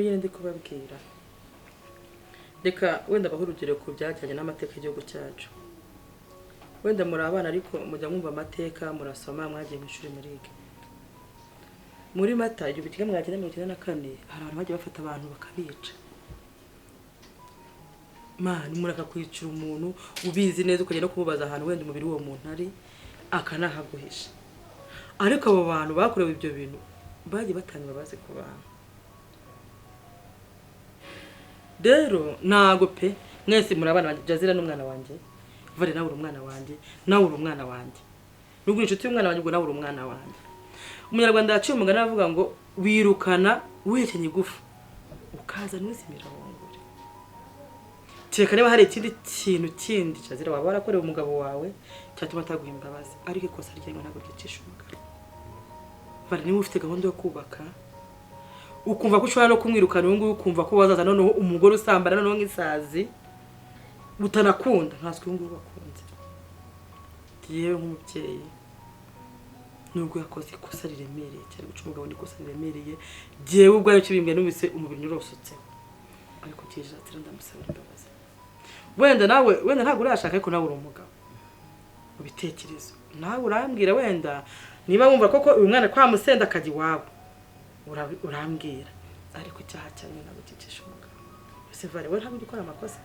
nyine ndi kubabwira reka wenda bahurugire ku byajyanye n'amateka y'igihugu cyacu wenda muri abana ariko mujya mwumva amateka murasoma mwagiye mu ishuri muriga muri mata 1994 hari abantu bagiye bafata abantu bakabica mani muraka kwicira umuntu ubizi neza ukagenda kumubaza ahantu wenda umubiri w'uwo muntu ari akanahaguhisha ariko abo bantu bakorewe ibyo bintu bagiye batanga bazi ku bantu rero nago pe mwese murabana banje Jazira n'umwana wanje vare nawe umwana wanje nawe umwana wanje nubwo inshuti y'umwana wanje ubwo nawe umwana wanje umunyarwanda yaciye umugana avuga ngo wirukana wekenye gufu ukaza n'izimira wongore cyeka niba hari ikindi kintu kindi Jazira waba warakorewe umugabo wawe cyatuma ataguha imbabazi ariko ikosa ryawe ntabwo ryicisha umugabo vare niba ufite gahunda yo kubaka ukumva ko ushobora no kumwirukana ubu ngubu ukumva ko wazaza noneho umugore usambana noneho nk'isazi utanakunda nkaswe ngubu bakunze yewe nk'umubyeyi nubwo yakoze ikosa riremereye cyane guca umugabo n'ikosa riremereye jewe ubwayo kibimbye n'ubise umubiri nyurosotse ariko Jazira ndamusabira imbabazi wenda ntabwo urashaka ariko nawe uri umugabo ubitekerezo nawe urambwira wenda niba wumva koko uyu mwana kwa musenda akaji wabo urambwira ariko icyaha cyane ntabwo kicisha umugabo ese vare we ntabwo ukora amakosa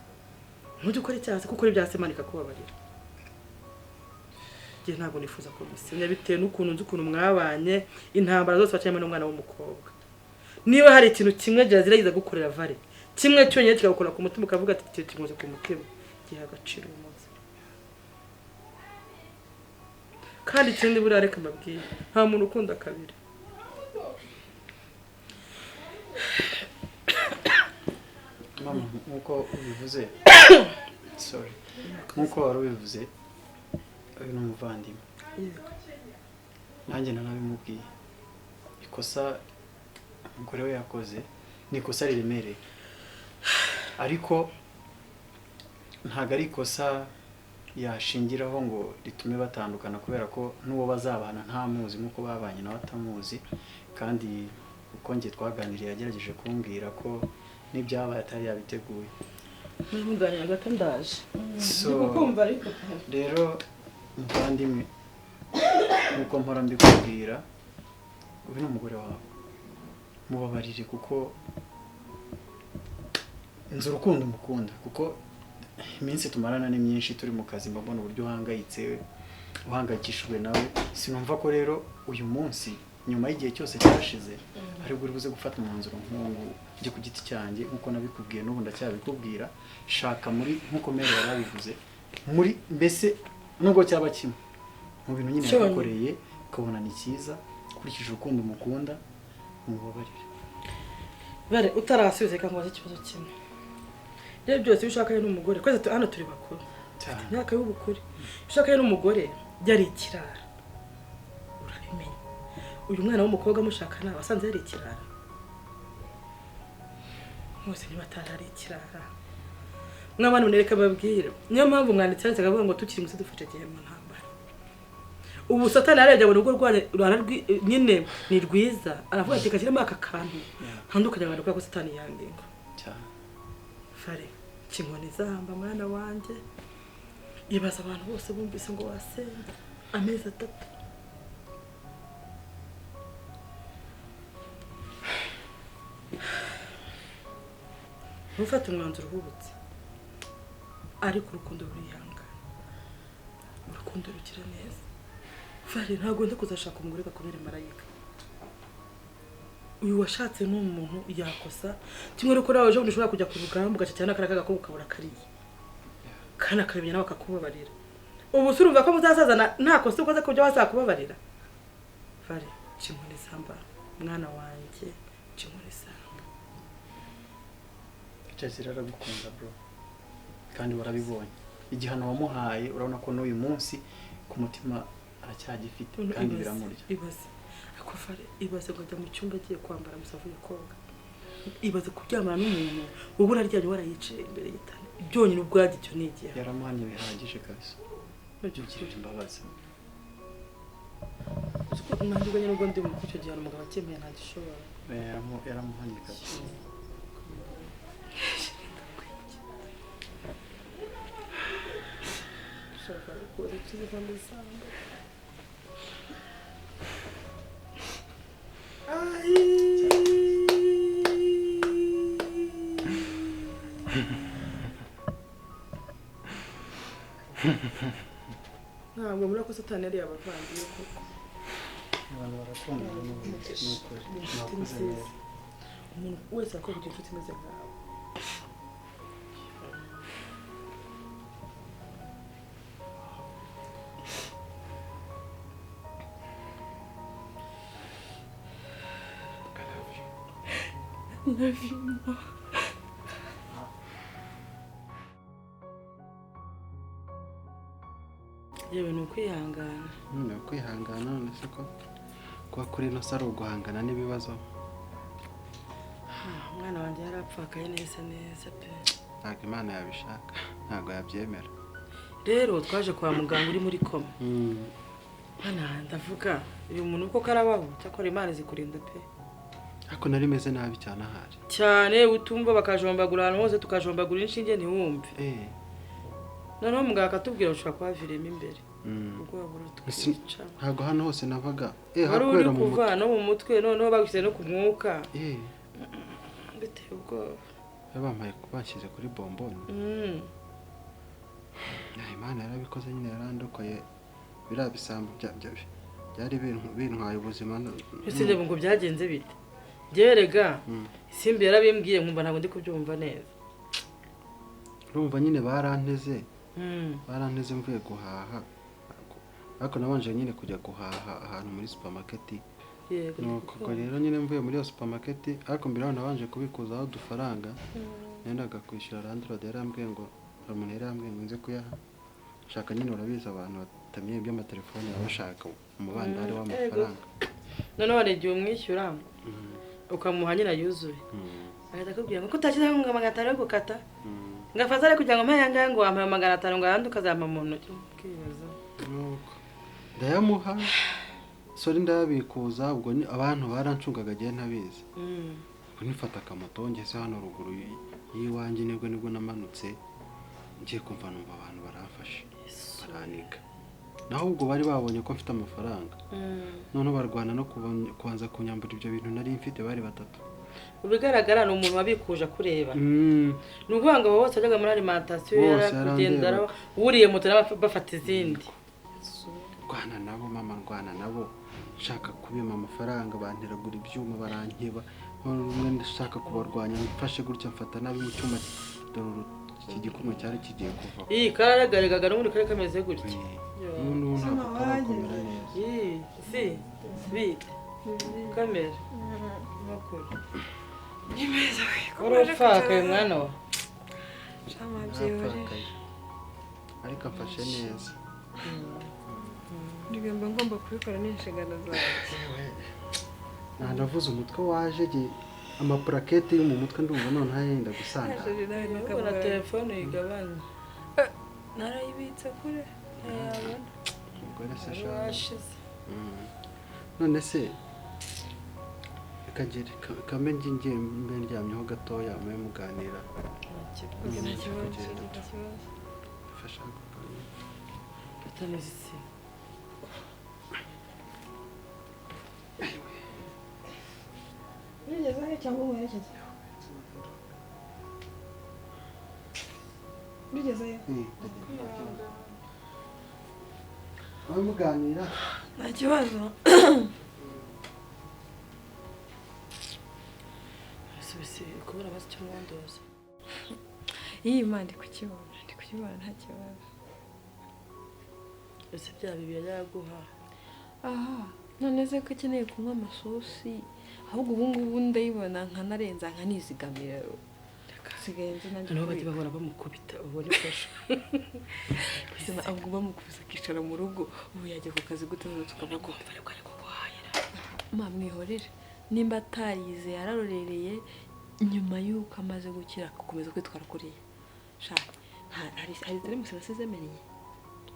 ntugikora icyaha kuko uri byasemanika kubabarira je ntabwo nifuza ko bisenya bitewe n'ukuntu nzi ukuntu mwabanye intambara zose bacanye n'umwana w'umukobwa niba hari ikintu kimwe Jazira yiza gukorera vare kimwe cyonyine kigakora ku mutima ukavuga ati cyo kimuze ku mutima giha agaciro umunsi kandi ikindi buriya reka mbabwire nta muntu ukunda kabiri mama nkuko ubivuze sorry nkuko wari ubivuze uyu n'umuvandimwe nanjye nanabimubwiye ikosa umugore we yakoze ni ikosa riremereye ariko ntago ari ikosa yashingiraho ngo ritume batandukana kubera ko n'uwo bazabana nta muzi nkuko babanye nawe atamuzi kandi uko ngiye twaganiriye yagerageje kumbwira ko n'ibyabaye atari yabiteguye n'umuganya gato ndaje rero muvandimwe nkuko mpora mbikubwira ubu ni umugore wawe mubabarire kuko nzi urukundo mukunda kuko iminsi tumarana ni myinshi turi mu kazi mbona uburyo uhangayitse uhangayikishijwe nawe sinumva ko rero uyu munsi nyuma y'igihe cyose cyashize ari buri buze gufata umwanzuro nk'uwo ujye ku giti cyanjye nkuko nabikubwiye n'ubu ndacyabikubwira shaka muri nkuko mere yarabivuze muri mbese nubwo cyaba kimwe mu bintu nyine yakoreye ukabona ni cyiza ukurikije urukundo mukunda mubabarire bare utarasubize kangoze ikibazo kimwe rero byose bishaka n'umugore kwese hano turi bakuru myaka y'ubukuri bishaka n'umugore byari ikirara urabimenya uyu mwana w'umukobwa mushakana wasanze yari ikirara mwose niba atari ikirara mwabana munereka babwira niyo mpamvu mwanditse cyane akavuga ngo tukiri musi dufashe gihe mu ntambara ubu satani yarebye mu rugo rwana nyine ni rwiza aravuga ati kashyiramo aka kantu ntandukanye abantu kuko satani yandingo cyane fare kinkoni zamba mwana wanje ibaza abantu bose bumvise ngo wasenga amezi 3 ufata umwanzuro uhubutse ariko urukundo rurihanga urukundo rukira neza fare ntabwo nda kuzashaka umugore gakomere marayika uyu washatse n'umuntu yakosa kimwe ruko nawe ejo ushobora kujya ku rugamba ugaca cyane akaraga ko ukabura kariye kana kabimenya nawe akakubabarira ubu surumva ko muzasazana nta kosa ukoze kubyo wazakubabarira fare kinkoni samba mwana wanje kinkoni samba Jazira aragukunda bro kandi warabibonye igihano wamuhaye urabona ko n'uyu munsi ku mutima aracyagifite kandi biramurya ibaze ako fare ibaze ngo ajya mu cyumba agiye kwambara musavuye koga ibaze kuryamana n'umuntu wowe uraryanye warayicaye imbere y'itani byonyine ubwaje icyo nigiye yaramuhanye bihagije kabisa nacyo kirije imbabazi nanjye ubwo nyine ubwo ndi mu cyo gihe umugabo akemeye ntagishobora yaramuhanye kabisa kuza tuziva mu isambu. Ntabwo muri ko satani yari abavandimwe koko. abantu barakundana n'ukuri nakuze neza Umuntu wese akora inshuti imeze nkawe. Love you more. Yewe ni ukwihangana. None ukwihangana none se ko kuba kuri ino si ari uguhangana n'ibibazo. Umwana wanjye yarapfakaye neza pe. Ntabwo Imana yabishaka, ntabwo yabyemera. Rero twaje kwa muganga uri muri koma. Hana ndavuga uyu muntu uko karabaho cyakora Imana zikurinda pe. Ariko nari meze nabi cyane ahari. Cyane utumva bakajombagura ahantu hose tukajombagura inshinge ntiwumve. Noneho muganga akatubwira ushaka kuhaviremo imbere. Ubwo wabura tukwica. Ntabwo hano hose navaga. Hakwera mu mutwe. No mu mutwe noneho bagishyize no ku mwuka. Biteye ubwoba. Bampaye kubashyize kuri bomboni. Imana yarabikoze nyine yarandokoye biriya bisambo byari bintwaye ubuzima. Ese ndebe ngo byagenze bite? Gerega isimbi yarabimbwiye nkumva ntabwo ndi kubyumva neza. Urumva nyine baranteze mvuye guhaha ariko nabanje nyine kujya guhaha ahantu muri supermarket. Nuko rero nyine mvuye muri iyo supermarket ariko mbere aho nabanje kubikuzaho udufaranga nendaga kwishyura landlord yarambwiye ngo umuntu yarambwiye ngo nze kuyaha shaka nyine urabizi abantu batamiye iby'amatelefone bashaka umubano ari w'amafaranga. None wari igihe umwishyura ukamuha nyine yuzuye ahita akubwira ngo kutashyizeho ngo 500 yo gukata ngafata ari kugira ngo mpayanga ngo wampaye 500 ngo ahandi ukazampa mu ntoki ukibaza. Nuko ndayamuha sori ndabikuza ubwo abantu barancungaga gihe ntabizi. Ubwo nifata akamoto ngeze hano ruguru yiwanjye nibwo namanutse ngiye kumva numva abantu barafashe baranika. Naho ubwo bari babonye ko mfite amafaranga. None barwana no kubanza kunyambura ibyo bintu nari mfite bari batatu. Ubigaragara ni umuntu wabikuje kureba. Nukuvuga ngo bose ajyaga muri alimentation yarakugendera uriye moto bafata izindi. Rwana nabo mama rwana nabo shaka kubima amafaranga banteragura ibyuma barankiba. Rumwe ndashaka kubarwanya mfashe gutya mfata nabi mu cyuma iki gikumwe cyari kigiye kuva. Kararagaragaga n'ubundi kare kameze gutya. Umuntu ntabwo karakomera neza. Si bite kamera makuru. Nimeza urapfaka mwana wa. Chama byore. Ariko afashe neza. Ndigamba ngomba kubikora n'inshingano zawe. Ndavuze umutwe waje amapurakete yo mu mutwe ndumva none hayenda gusanga. Ubona telefone yigabanya. Narayibitse kure. Yabona. Ubwo se shashize. none se kagere kame ngiye mbe ndyamyeho gatoya mwe muganira fasha batameze Nigeze he cyangwa umuherekeze? Nigeze he? mwe muganira Nta kibazo. Subise kubura basi cyo mwandoza. Iyi mandi kukibona nta kibazo. Ese bya bibiri yaguha. Aha, none se ko akeneye kunywa amasosi, ahubwo ubu ngubu ndayibona nkanarenza nkanizigamira. Sigaye nzi nanjye. Nabo bati bahora bamukubita ubone fasha. Bisema ahubwo bamukubisa kicara mu rugo, ubu yajya ku kazi guteza tukavuga bari kwari kuguhahira. Mwihorere. Nimba atarize yararorereye nyuma yuko amaze gukira akomeza kwitwara kuriye. Sha, hari tari musasize menye.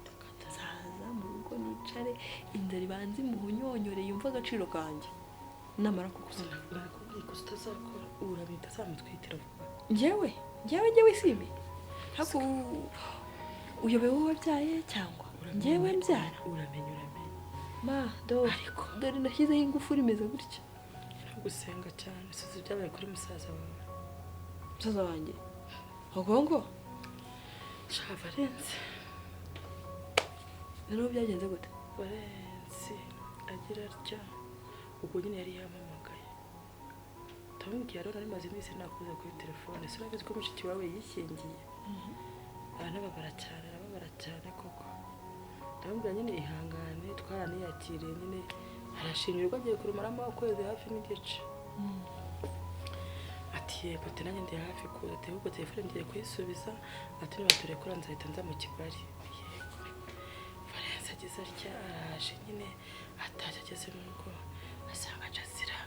Tukazaza mu rugo nicare indari banzi muhunyonyoreye yumva agaciro kanje. Namara kukusana ikustazakora urabita samutwitira vuba. Njyewe simbi. Haku uyobewe wabyaye cyangwa njyewe mbyara uramenye ma do ariko dore nashyizeho ingufuri imeze gutya gusenga cyane sizi byabaye kuri musaza wawe musaza wanjye ahubwo Valensi rero byagenze gute Valensi agira atya ubwo nyine yari yamamagaye ndamubwira rero nari maze iminsi nakuza kuri telefone sinabizi ko mushiki wawe yishingiye arababara cyane koko ndamubwira nyine ihangane twaraniyakiriye nyine arashimirwa agiye kurumaramo ukwezi hafi n'igice ati yego ati nanjye ndi hafi kuza ati ahubwo telefone ngiye kuyisubiza ati niba turekura nzahita nza mu Kigali yego Valensi agize atya araje nyine ataje ageze mu rugo asanga Jazira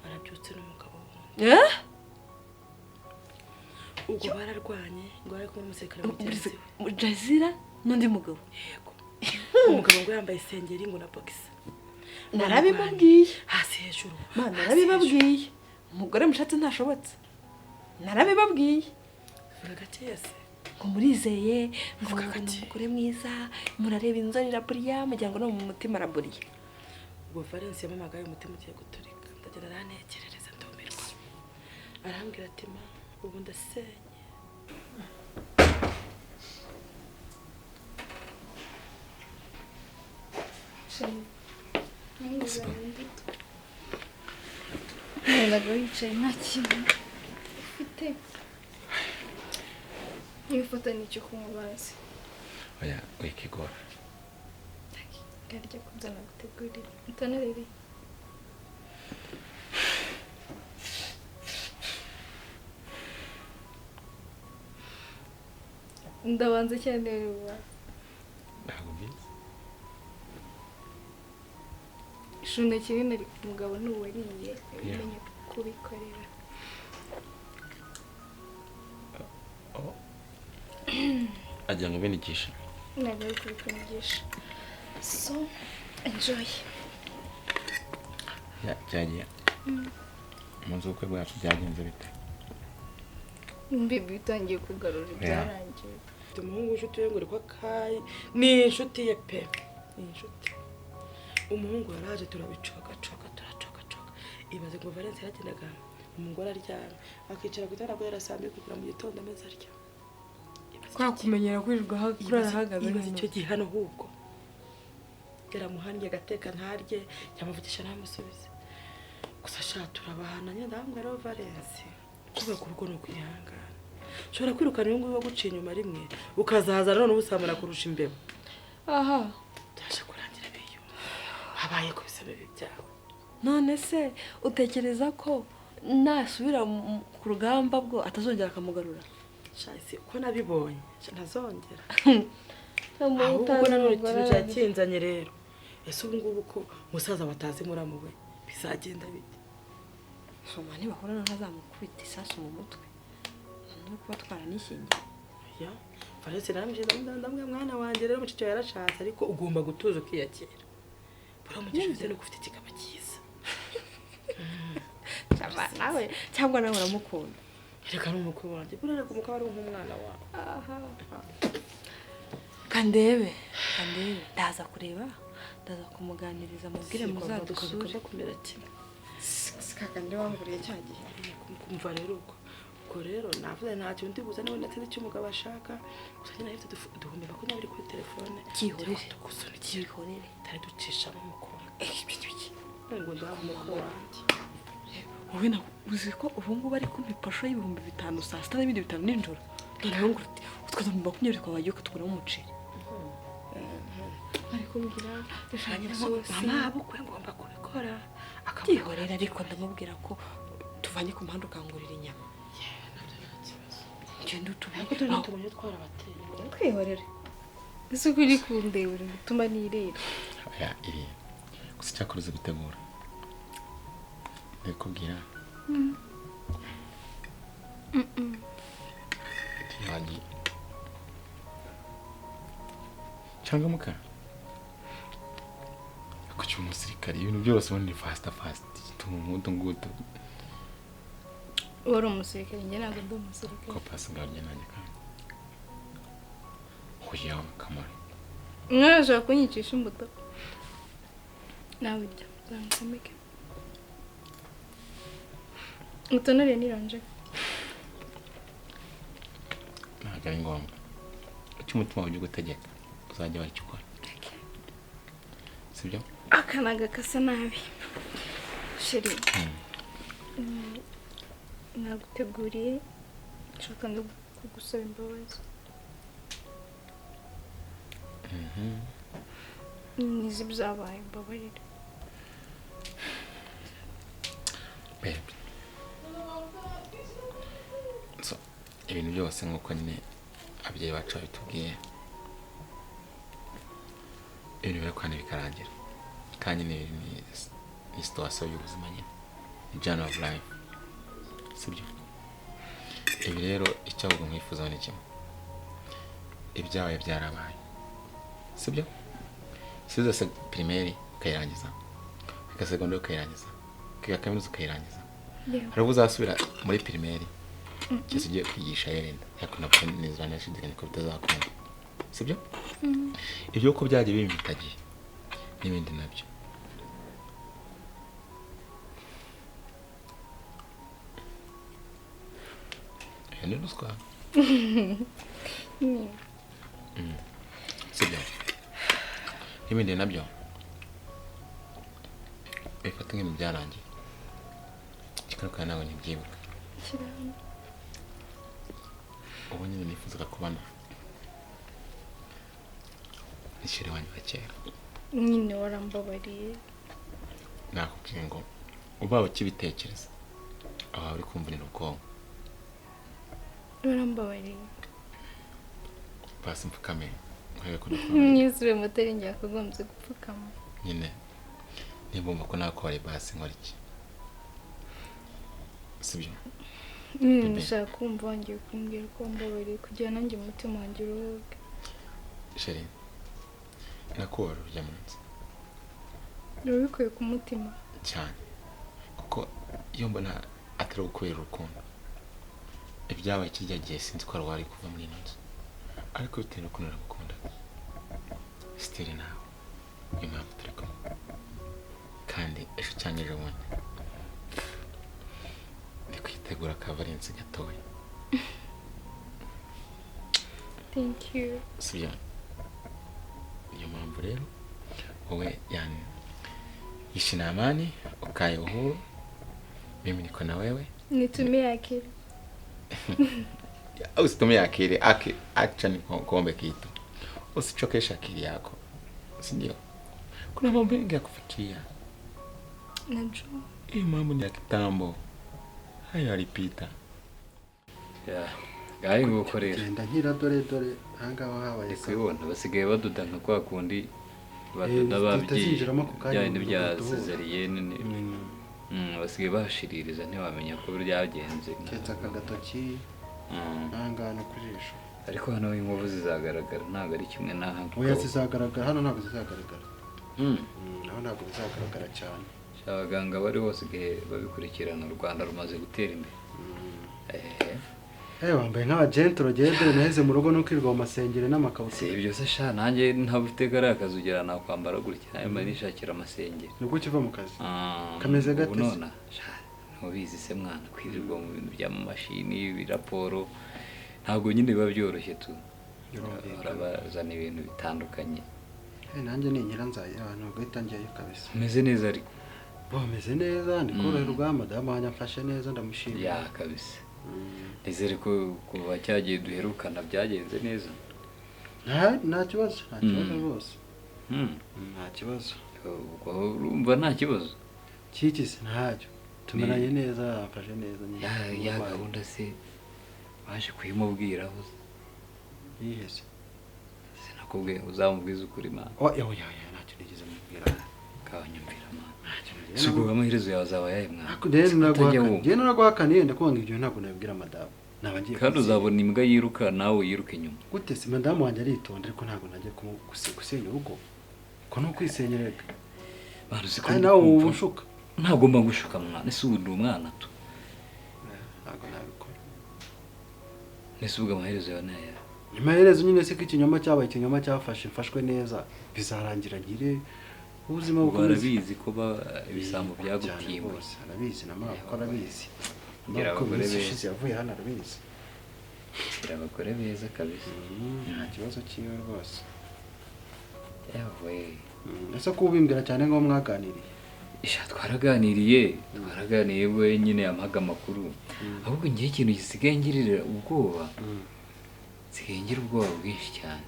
arabyutse n'umugabo wundi ubwo bararwanye ngo ari kumwe n'umusirikare mugenzi we Jazira n'undi mugabo yego umugabo ngo yambaye isengeri ngo na boxer narabibabwiye hasi hejuru mana narabibabwiye umugore mushatse ntashobotse narabibabwiye vuga gake yese ngo murizeye ngo umugore mwiza murareba inzarira buriya mugira ngo no mu mutima araburiye ubwo Valensi yamamagaye umutima ugiye guturika ndagenda arantekerereza ndumirwa arambwira ati ma ubu ndasenye Ntabwo wicaye nta kintu ufite n'ifoto n'icyo kunywa bazi oya wikigora garya kuzana gutegurira utanarere ndabanza cyane ruba ntabwo mbizi ishunde kinini ariko umugabo n'uwariye umenye kubikorera agira ngo binigishe ntabwo ari kubikunigisha so enjoy byagiye umunsi w'ubukwe bwacu byagenze bite mbibi bitangiye kugarura ibyarangiye umuhungu w'inshuti we ngo uri kwa Kayi ni inshuti ye pe ni inshuti umuhungu yaraje turabicoka ibaze ngo Valensi yaragendaga umugore aryamye akicara ku itara yarasambiye kugura mu gitondo ameze arya kwa kumenyera kwirirwa kurara hagaze ibaze icyo gihe hano ahubwo yaramuhannye agateka ntarye yamuvugisha ntamusubize gusa sha turabahana nyine ndambwira rero Valensi kubaka urugo no kwihangana ushobora kwirukana uyu nguyu waguciye inyuma rimwe ukazaza none ubusamura kurusha imbeba aha byaje kurangira biyo habaye ku bisebe byawe none se utekereza ko nasubira ku rugamba bwo atazongera akamugarura shasi ko nabibonye ntazongera ahubwo ahubwo nanone ikintu cyakinzanye rero ese ubu ngubu ko musaza batazi muramuwe bizagenda bite soma ntibahura ntazamukubita isasu mu mutwe no kuba twaranishingiye ya Valensi namje ndamwe mwana wanjye rero mucyo yarashatse ariko ugomba gutuza ukiyakira buramugisha ufite no gufite ikigaba cyiza nawe cyangwa nawe uramukunda reka n'umukwe wanjye burare ku mukaba ari nk'umwana wawe kandebe ndaza kureba ndaza kumuganiriza mubwire muzadusure kumera kimwe kakandi wanguriye cya gihe kumva rero ubwo rero navuze nta kintu ndi buza niwe nateze icyo umugabo ashaka gusa nyine ahita duhumbi 20 kuri telefone cyihorere tari ducishamo umukobwa ngo ndaha umukobwa wanjye wowe na uzi ko ubu ngubu ari kumpipasho y'ibihumbi 5 saa sita n'ibindi 5 nijoro noneho ngo utwo 20 twabagiye kutuguramo umuceri ariko mbwira mama abukwe ngomba kubikora akabihorera ariko ndamubwira ko tuvanye ku muhanda ukangurira inyama ngende tumenye twarabateye twihorere ese uko uri kundebera gutuma nirira oya iri gusa cyakoze gutegura ndikubwira tiyagiye cyangwa muka kuki umusirikare ibintu byose ubundi fast tumuntu ngutu wari umusirikare njye ntabwo ndi umusirikare ko pasi ngarye nanjye kandi hoya kamara Mwashaka kunyicisha imbuto. Nawe ujya zankomeke. Utonore niranje. ntabwo ari ngombwa icyo umutima wawe gutegeka uzajya wakikora sibyo Akanaga kasa nabi. Sheri. Naguteguriye nshaka no kugusaba imbabazi. Nizi byabaye mbabarira. babe so ibintu byose nk'uko nyine ababyeyi bacu babitubwiye ibintu birakwana bikarangira kandi ni situation y'ubuzima nyine ni journey of life sibyo ibi rero icyo ahubwo mwifuza ni kimwe ibyabaye byarabaye sibyo sizo se primaire ukayirangiza ukiga secondaire ukayirangiza ukiga kaminuza ukayirangiza hari ubwo uzasubira muri primaire cyose ugiye kwigisha yenda yakuna kunezwa nashidikanya ko bitazakunda sibyo ibyo uko byagiye bimitagiye n'ibindi nabyo ni ruswa sibyo n'ibindi nabyo bifata nk'ibintu byarangiye kikaruka nawe ntibyibuka ubu nyine nifuzaga kubana n'ishyire wanyu wa kera Nyine warambabariye. nakubwiye ngo ubaye ukibitekereza aho uri kumvunira ubwonko Warambabariye. basi mfukame nkwiye ko Nyisure moteri njya kugombye gupfukama. nyine nibumva ko nakore basi nkora iki sibyo Nshaka kumva wangiye kumbwira ko wambabariye kugira nanjye umutima wanjye uruhuke. sheri nakubara urujya munsi Urabikuye ku mutima. cyane kuko iyo mbona atari ukubera urukundo ibyabaye kijya gihe sinzi ko wari kuva muri ino nzu ariko bitewe n'ukuntu uragukunda sitiri nawe niyo mpamvu turi kumwe kandi ejo cyangwa ejo bundi ndi kwitegura akavarensi gatoya Thank you. sibyo niyo mpamvu rero wowe yani ishi na amani ukae uhuru mimi niko na wewe Nitumie akili. usitumie akili acha nikuombe kitu usichokesha akili yako si ndio kuna mambo mengi ya kufikiria Najua. hii mambo ni ya kitambo hayo yalipita gahe ngukorera genda nkira dore ahangaho habaye kwibona basigaye baduda nka kwa kundi baduda babyi byane bya Cesariyene basigaye bashiririza ntiwamenya ko byagenze ketsa kagatoki ahangana kujisho ariko hano inkovu zizagaragara ntago ari kimwe naha oya zizagaragara hano ntago zizagaragara naho ntago bizagaragara cyane abaganga bari bose babikurikirana u Rwanda rumaze gutera imbere wambaye nk'abagentro gende naheze mu rugo no kwirwa mu masengere n'amakabutura ibyo se sha nanjye ntabufite gara akazugera na kwambara gutya nayo nishakira amasengere nubwo kiva mu kazi kameze gate none sha ntubizi se mwana kwirirwa mu bintu bya mashini biraporo ntabwo nyine biba byoroshye tu barabazana ibintu bitandukanye nanjye ni nyiranzaye abantu guhitangiye kabisa meze neza ariko meze neza ndikoroherwa madamu wanjye amfashe neza ndamushimira ya kabisa nizere ko kuva cyagiye duherukana byagenze neza nta kibazo rwose nta kibazo urumva nta kibazo kikize ntacyo tumeranye neza amfashe neza ya gahunda se baje kuyimubwiraho yihese sinakubwiye uzamubwiza ukuri mana oya ntacyo nigeze mubwira kawanyumvira mana sugo amaherezo yawe azaba yaye mwana genda naguhakaniye ndakuvuga ibyo ntabwo nabibwira madamu nabagiye kandi uzabona imbwa yiruka nawe yiruka inyuma gute se madamu wanjye aritonda ariko ntabwo najye gusenya urugo ko no kwisenyereka kandi nawe ubushuka ntagomba gushuka mwana ese ubu ndi umwana tu ntabwo nabikora nese ubwo amaherezo yawe naye nyuma y'erezo nyine se ko ikinyoma cyabaye ikinyoma cyafashe mfashwe neza bizarangira ngire ubuzima barabizi ko ibisambo byagutiwe bose arabizi namara ko arabizi ngira abagore beza yavuye hano arabizi ngira abagore beza kabisa nta kibazo kiyo rwose yawe ese ko ubimbwira cyane ngo mwaganiriye twaraganiriye we nyine yamaga amakuru ahubwo ngiye ikintu gisigaye ngirira ubwoba nsigaye ubwoba bwinshi cyane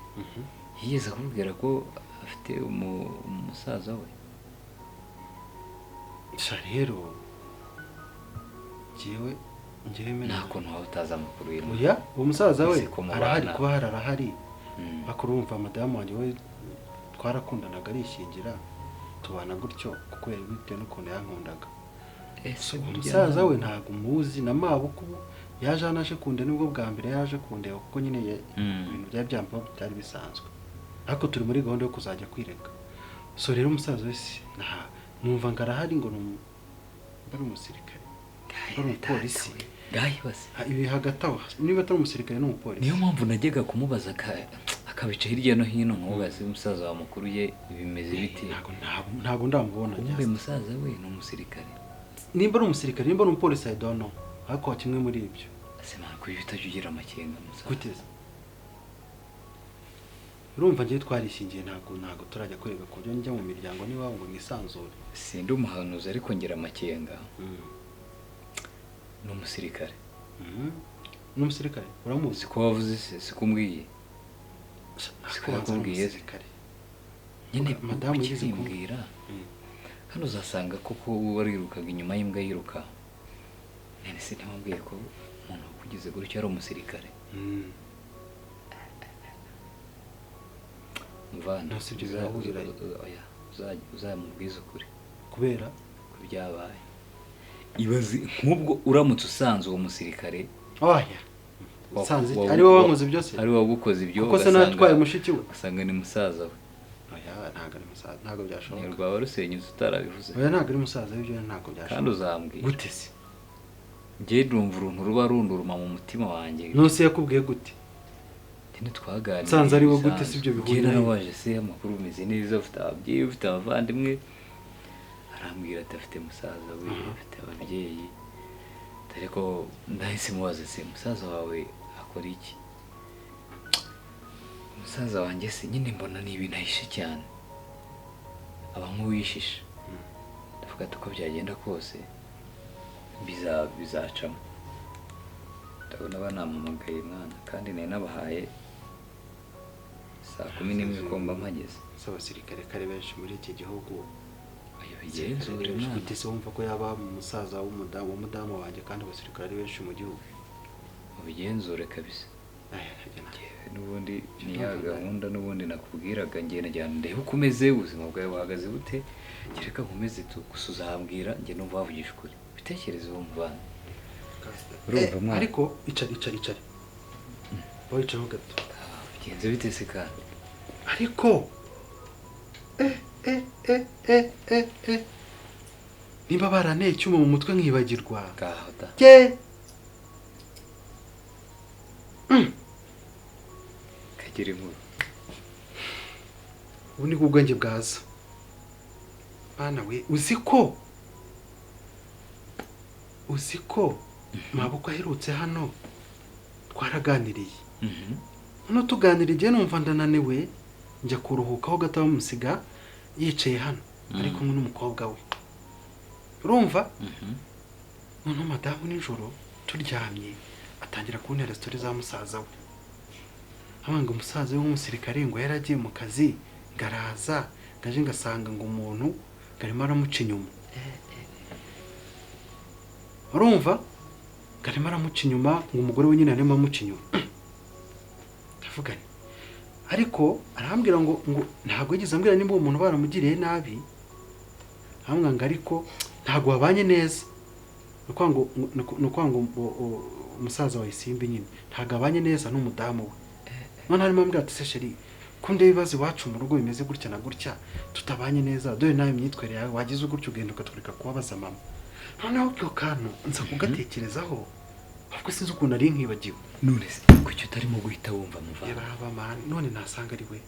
yigeze akubwira ko afite umusaza we rero ngewe nta kuntu waba utazi amakuru ye oya uwo musaza we arahari kuba arahari ariko urumva madamu wanjye we twarakundanaga arishingira tubana gutyo kuko yari bitewe n'ukuntu yankundaga umusaza we ntabwo umuzi na mabuku yaje anaje kunde nubwo bwa mbere yaje kundeba kuko nyine ibintu byari byambaho bitari bisanzwe ariko turi muri gahunda yo kuzajya kwirega so rero umusaza wese numva ngo arahari ngo ari umusirikare ari umupolisi ibi hagati aho niba atari umusirikare n'umupolisi niyo mpamvu najyaga kumubaza akabica hirya no hino nkubaze umusaza wa mukuru ye bimeze biti ntabwo ndamubona umbe musaza we ni umusirikare nimba ari umusirikare nimba ari umupolisi I don't know ariko kimwe muri ibyo asema ko bitajya ugira amakenga musaza guteza urumva ngiye twarishingiye ntabwo turajya kwereka ku buryo njya mu miryango niba ngo mwisanzure sindi umuhanuzi ariko ngira amakenga ni umusirikare n'umusirikare uramuzi ko wavuze sikumbwiye sikubwiye nyine madamu yigeze kumbwira hano uzasanga koko warirukaga inyuma y'imbwa yiruka nene se ntimubwiye ko umuntu kugeze gutyo ari umusirikare mvana sibyo birahurira uzamubwiza ukuri kubera ko byabaye ibaze nk'ubwo uramutse usanze uwo musirikare oya usanze ari wowe wankoze byose ari wowe ugukoze ibyo kuko se natwaye mushiki we usanga ni musaza we oya ntabwo ari musaza ntabwo byashoboka ni rwaba rusenyutse utarabivuze oya ntabwo ari musaza w'ibyo ntabwo byashoboka kandi uzambwira gute se njye ndumva uruntu ruba runduruma mu mutima wanjye nose yakubwiye gute twaganiriye nsanze ari wo gute si ibyo bihuriye narabaje se amakuru umeze neza ufite ababyeyi ufite abavandimwe arambwira ati afite musaza we afite ababyeyi ariko ndahise mubaza se musaza wawe akora iki umusaza wanjye se nyine mbona ni ibintu ahishe cyane aba nk'uwishisha ndavuga ati uko byagenda kose bizacamo ndabona banamamagaye mwana kandi nari nabahaye 11:00 ko mba mpageze abasirikare kare benshi muri iki gihugu bigenzure mwana gutese wumva ko yaba umusaza w'umudamu wanjye kandi abasirikare ari benshi mu gihugu bigenzure kabisa n'ubundi ni ya gahunda n'ubundi nakubwiraga ngenda njyana ndebe uko umeze ubuzima bwawe buhagaze bute kereka nkomeze gusa uzahambwira njye numva wavugisha ukuri bitekereze uwo muvana ariko icari wicayeho gato bigenze bite se kandi ariko nimba baraneye icyuma mu mutwe nkibagirwa gahota kagira inkuru ubu ni ubwenge bwaza bana we uzi ko maboko aherutse hano twaraganiriye hano tuganira igihe numva ndananiwe njya kuruhukaho gato bamusiga yicaye hano ari kumwe n'umukobwa we urumva noneho madamu nijoro turyamye atangira kuntera resitora za musaza we haba ngo umusaza we w'umusirikare ngo yaragiye mu kazi ngaraza ngaje ngasanga ngo umuntu garimo aramuca inyuma urumva garimo aramuca inyuma ngo umugore we nyine arimo amuca inyuma ndavuga ariko arambwira ngo ntabwo yigeze ambwira nimba uwo muntu baramugiriye nabi hamwe ngo ariko ntabwo wabanye neza nuko ngo umusaza wa Isimbi nyine ntabwo abanye neza n'umudamu we none harimo ambwira ati se sheri kunde ibibazo iwacu mu rugo bimeze gutya na gutya tutabanye neza dore nawe imyitwarire yawe wagize gutyo ugenda ukatwereka kubabaza mama noneho byo kantu nza kugatekerezaho ahubwo sinzi ukuntu ari nkibagiwe none se kuki utarimo guhita wumva muvana yaba man none nasanga ari we